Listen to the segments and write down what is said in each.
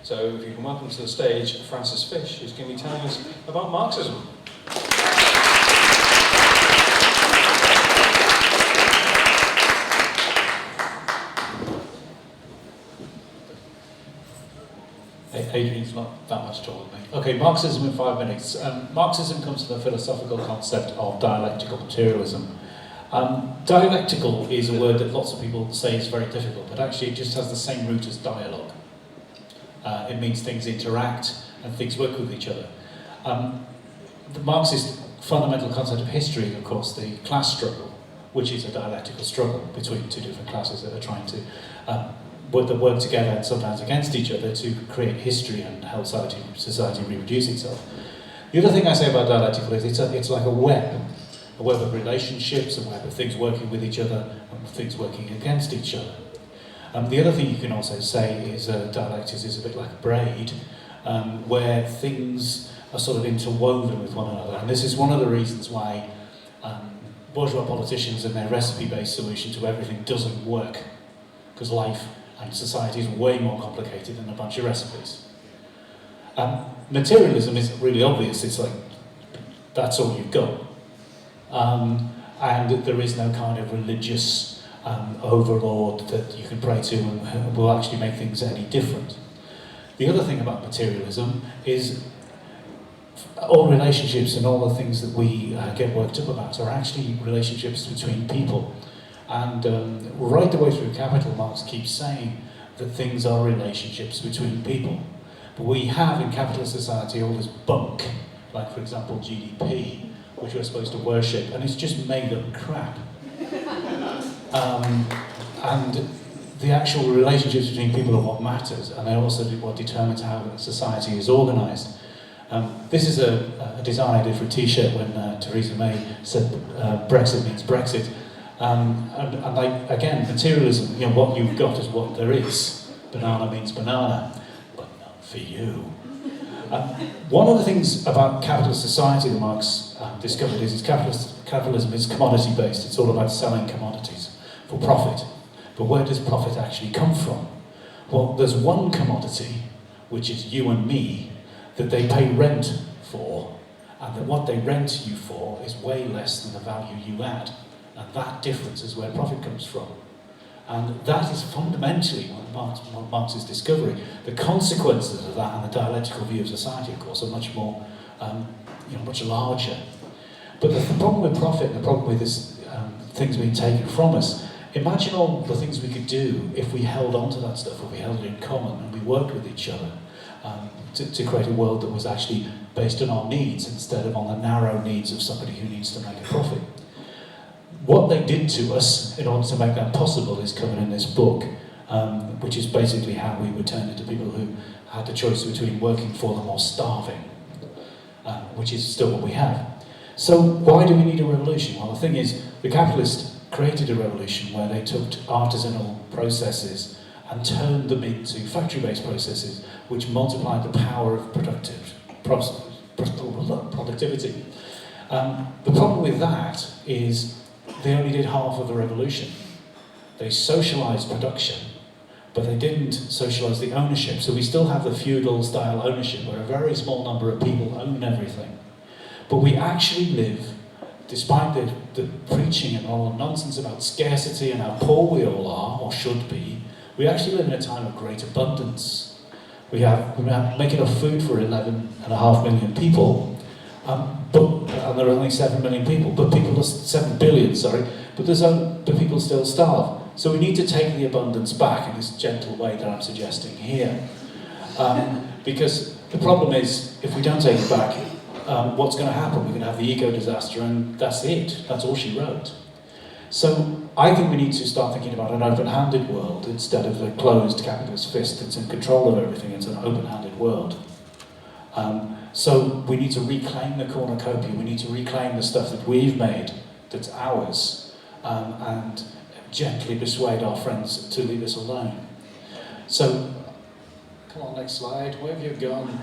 So if you can welcome to the stage Francis Fish, who's going to be telling us about Marxism. Adrian's not that much taller than me. Okay, Marxism in 5 minutes. Marxism comes from the philosophical concept of dialectical materialism. Dialectical is a word that lots of people say is very difficult, but actually it just has the same root as dialogue. It means things interact and things work with each other. The Marxist fundamental concept of history, of course, the class struggle, which is a dialectical struggle between two different classes that are trying to work together and sometimes against each other to create history and help society reproduce itself. The other thing I say about dialectical is it's like a web of relationships, a web of things working with each other and things working against each other. The other thing you can also say is dialectics is a bit like a braid, where things are sort of interwoven with one another. And this is one of the reasons why bourgeois politicians and their recipe-based solution to everything doesn't work, because life and society is way more complicated than a bunch of recipes. Materialism is really obvious. It's like, that's all you've got. And there is no kind of religious overlord that you can pray to and will actually make things any different. The other thing about materialism is all relationships and all the things that we get worked up about are actually relationships between people. And right the way through Capital, Marx keeps saying that things are relationships between people. But we have in capitalist society all this bunk, like for example GDP, which we're supposed to worship, and it's just made up crap. And the actual relationships between people are what matters, and they're also what determines how society is organised. This is a design I did for a t-shirt when Theresa May said Brexit means Brexit. And like, again, materialism, you know, what you've got is what there is. Banana means banana, but not for you. One of the things about capitalist society that Marx discovered is capitalism is commodity-based. It's all about selling commodities for profit. But where does profit actually come from? Well, there's one commodity, which is you and me, that they pay rent for, and that what they rent you for is way less than the value you add. And that difference is where profit comes from. And that is fundamentally what Marx's discovery. The consequences of that and the dialectical view of society, of course, are much more, much larger. But the problem with profit, and the problem with this things being taken from us, imagine all the things we could do if we held on to that stuff, if we held it in common and we worked with each other to create a world that was actually based on our needs instead of on the narrow needs of somebody who needs to make a profit. What they did to us in order to make that possible is covered in this book, which is basically how we were turned into people who had the choice between working for them or starving, which is still what we have. So why do we need a revolution? Well, the thing is, the capitalists created a revolution where they took artisanal processes and turned them into factory-based processes, which multiplied the power of productivity. The problem with that is they only did half of the revolution. They socialised production, but they didn't socialise the ownership. So we still have the feudal-style ownership, where a very small number of people own everything. But we actually live, despite the preaching and all the nonsense about scarcity and how poor we all are, or should be, we actually live in a time of great abundance. We have make enough food for 11.5 million people, and there are only 7 million people, but 7 billion, but people still starve. So we need to take the abundance back in this gentle way that I'm suggesting here. Because the problem is, if we don't take it back, what's going to happen? We're going to have the eco disaster, and that's it. That's all she wrote. So I think we need to start thinking about an open-handed world instead of a closed capitalist fist that's in control of everything. It's an open-handed world. So we need to reclaim the cornucopia. We need to reclaim the stuff that we've made, that's ours, and gently persuade our friends to leave us alone. So, come on, next slide. Where have you gone?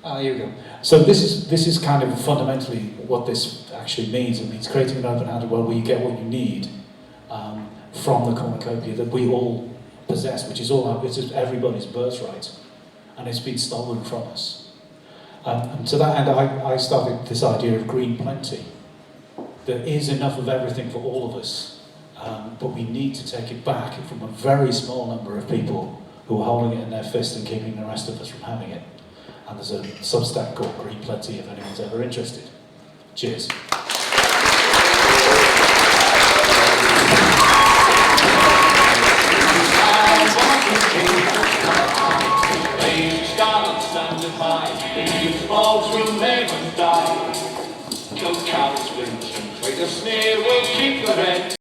Here we go. So this is kind of fundamentally what this actually means. It means creating an open-handed world where you get what you need from the cornucopia that we all possess, which is everybody's birthright. and it's been stolen from us. And to that end, I started this idea of green plenty. There is enough of everything for all of us, but we need to take it back from a very small number of people who are holding it in their fist and keeping the rest of us from having it. And there's a Substack called Green Plenty if anyone's ever interested. Cheers. Those cows flinch and trade a sneer will keep the red.